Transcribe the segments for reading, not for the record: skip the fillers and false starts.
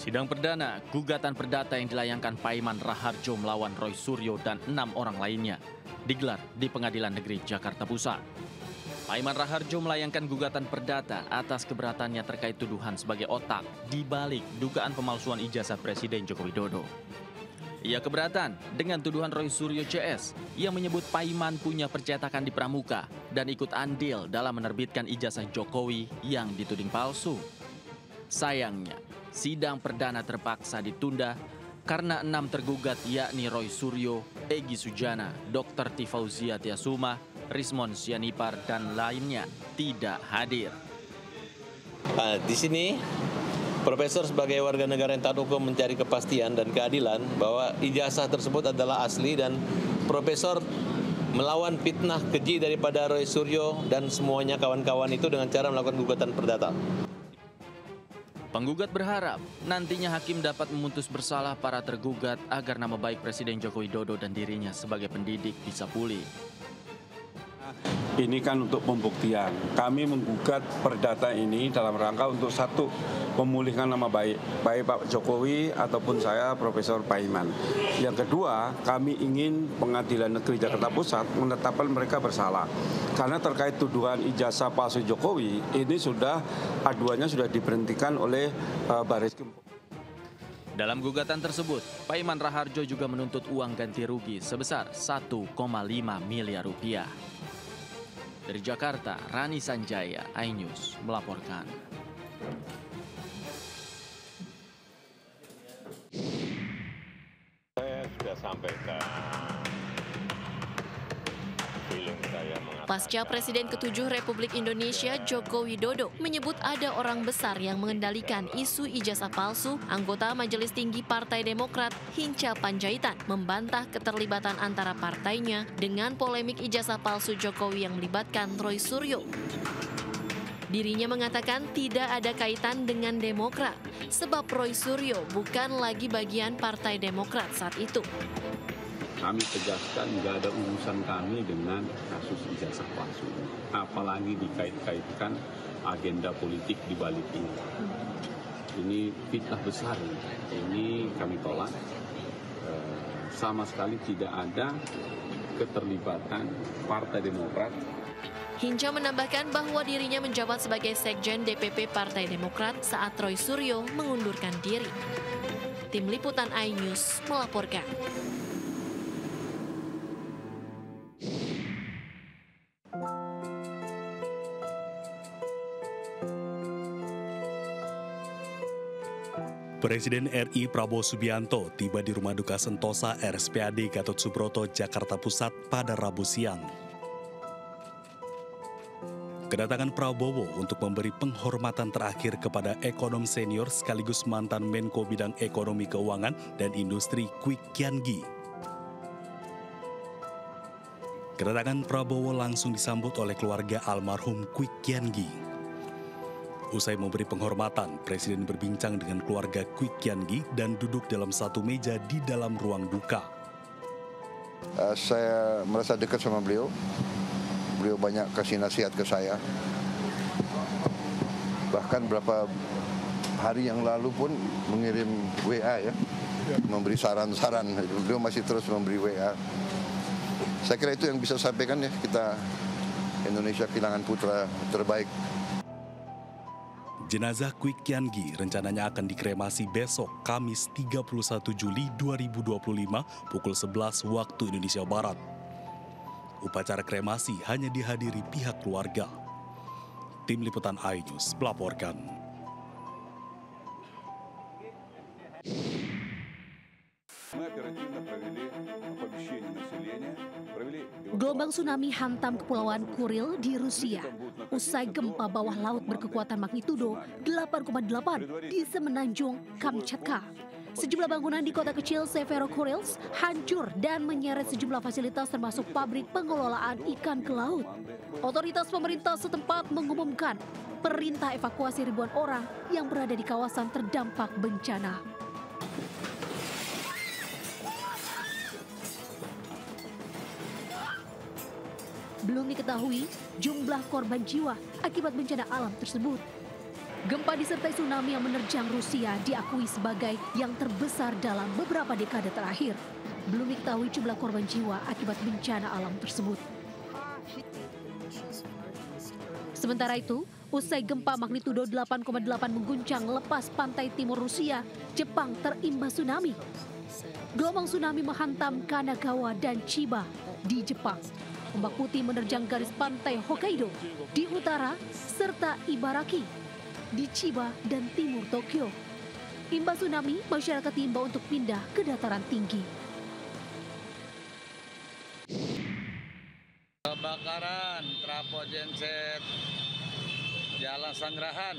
Sidang perdana gugatan perdata yang dilayangkan Paiman Raharjo melawan Roy Suryo dan 6 orang lainnya digelar di Pengadilan Negeri Jakarta Pusat. Paiman Raharjo melayangkan gugatan perdata atas keberatannya terkait tuduhan sebagai otak di balik dugaan pemalsuan ijazah Presiden Joko Widodo. Ia keberatan dengan tuduhan Roy Suryo CS yang menyebut Paiman punya percetakan di Pramuka dan ikut andil dalam menerbitkan ijazah Jokowi yang dituding palsu. Sayangnya, sidang perdana terpaksa ditunda karena 6 tergugat yakni Roy Suryo, Egy Sujana, Dr. Tifauzia Tiasuma, Rismon Sianipar, dan lainnya tidak hadir. Di sini, Profesor sebagai warga negara yang taat hukum mencari kepastian dan keadilan bahwa ijazah tersebut adalah asli dan Profesor melawan fitnah keji daripada Roy Suryo dan semuanya kawan-kawan itu dengan cara melakukan gugatan perdata. Penggugat berharap nantinya hakim dapat memutus bersalah para tergugat agar nama baik Presiden Joko Widodo dan dirinya sebagai pendidik bisa pulih. Ini kan untuk pembuktian. Kami menggugat perdata ini dalam rangka untuk satu, memulihkan nama baik Pak Jokowi ataupun saya Profesor Paiman. Yang kedua, kami ingin Pengadilan Negeri Jakarta Pusat menetapkan mereka bersalah. Karena terkait tuduhan ijazah palsu Jokowi, ini aduannya sudah diberhentikan oleh Barreskrim. Dalam gugatan tersebut, Paiman Raharjo juga menuntut uang ganti rugi sebesar 1,5 miliar rupiah. Dari Jakarta, Rani Sanjaya, iNews melaporkan. Saya sudah sampaikan feeling saya mengatakan. Pasca Presiden ke-7 Republik Indonesia Joko Widodo menyebut ada orang besar yang mengendalikan isu ijazah palsu, anggota Majelis Tinggi Partai Demokrat Hinca Panjaitan membantah keterlibatan antara partainya dengan polemik ijazah palsu Jokowi yang melibatkan Roy Suryo. Dirinya mengatakan tidak ada kaitan dengan Demokrat, sebab Roy Suryo bukan lagi bagian Partai Demokrat saat itu. Kami tegaskan nggak ada urusan kami dengan kasus ijazah palsu, apalagi dikait-kaitkan agenda politik di balik ini. Ini fitnah besar, ini kami tolak. Sama sekali tidak ada keterlibatan Partai Demokrat. Hinca menambahkan bahwa dirinya menjabat sebagai Sekjen DPP Partai Demokrat saat Roy Suryo mengundurkan diri. Tim Liputan iNews melaporkan. Presiden RI Prabowo Subianto tiba di Rumah Duka Sentosa RSPAD Gatot Subroto, Jakarta Pusat pada Rabu siang. Kedatangan Prabowo untuk memberi penghormatan terakhir kepada ekonom senior sekaligus mantan Menko Bidang Ekonomi Keuangan dan Industri Kwik Kian Gi. Kedatangan Prabowo langsung disambut oleh keluarga almarhum Kwik Kian Gi. Usai memberi penghormatan, Presiden berbincang dengan keluarga Kwik Kian Gi dan duduk dalam satu meja di dalam ruang duka. Saya merasa dekat sama beliau. Beliau banyak kasih nasihat ke saya. Bahkan beberapa hari yang lalu pun mengirim WA ya, memberi saran-saran. Beliau masih terus memberi WA. Saya kira itu yang bisa saya sampaikan ya, kita Indonesia kehilangan putra terbaik. Jenazah Kwik Kian Gi rencananya akan dikremasi besok, Kamis 31 Juli 2025 pukul 11 waktu Indonesia Barat. Upacara kremasi hanya dihadiri pihak keluarga. Tim Liputan iNews melaporkan. Gelombang tsunami hantam Kepulauan Kuril di Rusia. Usai gempa bawah laut berkekuatan magnitudo 8,8 di Semenanjung Kamchatka. Sejumlah bangunan di kota kecil Severokurilsk hancur dan menyeret sejumlah fasilitas termasuk pabrik pengelolaan ikan ke laut. Otoritas pemerintah setempat mengumumkan perintah evakuasi ribuan orang yang berada di kawasan terdampak bencana. Belum diketahui jumlah korban jiwa akibat bencana alam tersebut. Gempa disertai tsunami yang menerjang Rusia diakui sebagai yang terbesar dalam beberapa dekade terakhir. Belum diketahui jumlah korban jiwa akibat bencana alam tersebut. Sementara itu, usai gempa magnitudo 8,8 mengguncang lepas pantai timur Rusia, Jepang terimbas tsunami. Gelombang tsunami menghantam Kanagawa dan Chiba di Jepang. Ombak putih menerjang garis pantai Hokkaido di utara serta Ibaraki di Chiba dan timur Tokyo. Imbas tsunami, masyarakat diimbau untuk pindah ke dataran tinggi. Kebakaran trafo genset Jalan Pesanggerahan.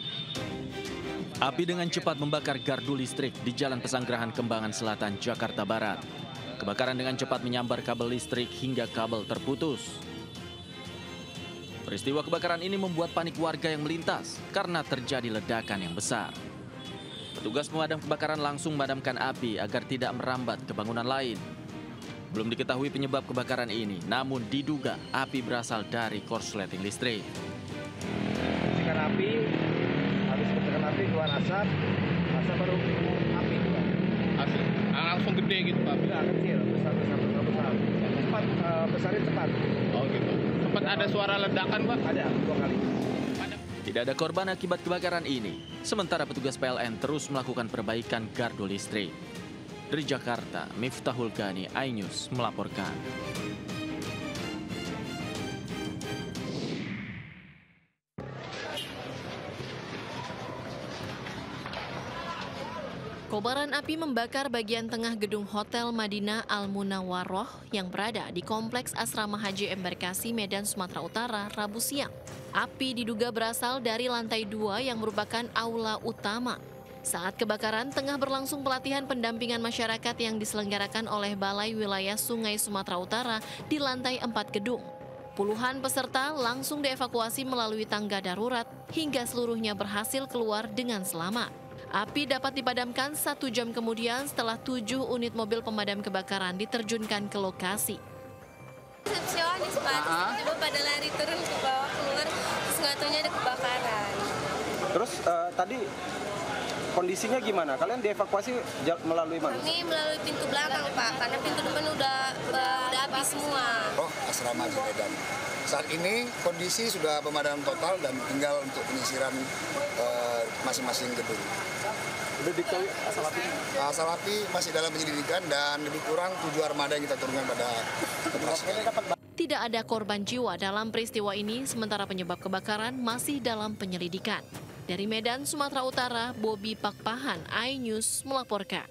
Api dengan cepat membakar gardu listrik di Jalan Pesanggerahan Kembangan Selatan, Jakarta Barat. Kebakaran dengan cepat menyambar kabel listrik hingga kabel terputus. Peristiwa kebakaran ini membuat panik warga yang melintas karena terjadi ledakan yang besar. Petugas pemadam kebakaran langsung memadamkan api agar tidak merambat ke bangunan lain. Belum diketahui penyebab kebakaran ini, namun diduga api berasal dari korsleting listrik. Percikan api, habis percikan api keluar asap baru api juga. Asli, langsung gede gitu Pak? Enggak, kecil, besar. Cepat, besarnya cepat. Oh gitu. Sempat ada suara ledakan Pak? Ada, 2 kali. Tidak ada korban akibat kebakaran ini. Sementara petugas PLN terus melakukan perbaikan gardu listrik. Dari Jakarta, Miftahul Gani, iNews melaporkan. Kobaran api membakar bagian tengah gedung Hotel Madinah Al Munawwaroh yang berada di Kompleks Asrama Haji Embarkasi Medan, Sumatera Utara, Rabu siang. Api diduga berasal dari lantai 2 yang merupakan aula utama. Saat kebakaran tengah berlangsung pelatihan pendampingan masyarakat yang diselenggarakan oleh Balai Wilayah Sungai Sumatera Utara di lantai 4 gedung. Puluhan peserta langsung dievakuasi melalui tangga darurat hingga seluruhnya berhasil keluar dengan selamat. Api dapat dipadamkan 1 jam kemudian setelah 7 unit mobil pemadam kebakaran diterjunkan ke lokasi. Resepsionis Pak, tiba-tiba pada lari turun ke bawah keluar, terus nggak taunya ada kebakaran. Terus tadi kondisinya gimana? Kalian dievakuasi melalui mana? Ini melalui pintu belakang Pak, karena pintu depan udah habis semua. Oh, asrama di Medan. Saat ini kondisi sudah pemadaman total dan tinggal untuk penyisiran masing-masing gedung. Udah diketahui asal api? Asal api masih dalam penyelidikan dan lebih kurang 7 armada yang kita turunkan pada operasi. Tidak ada korban jiwa dalam peristiwa ini, sementara penyebab kebakaran masih dalam penyelidikan. Dari Medan, Sumatera Utara, Bobi Pakpahan, iNews melaporkan.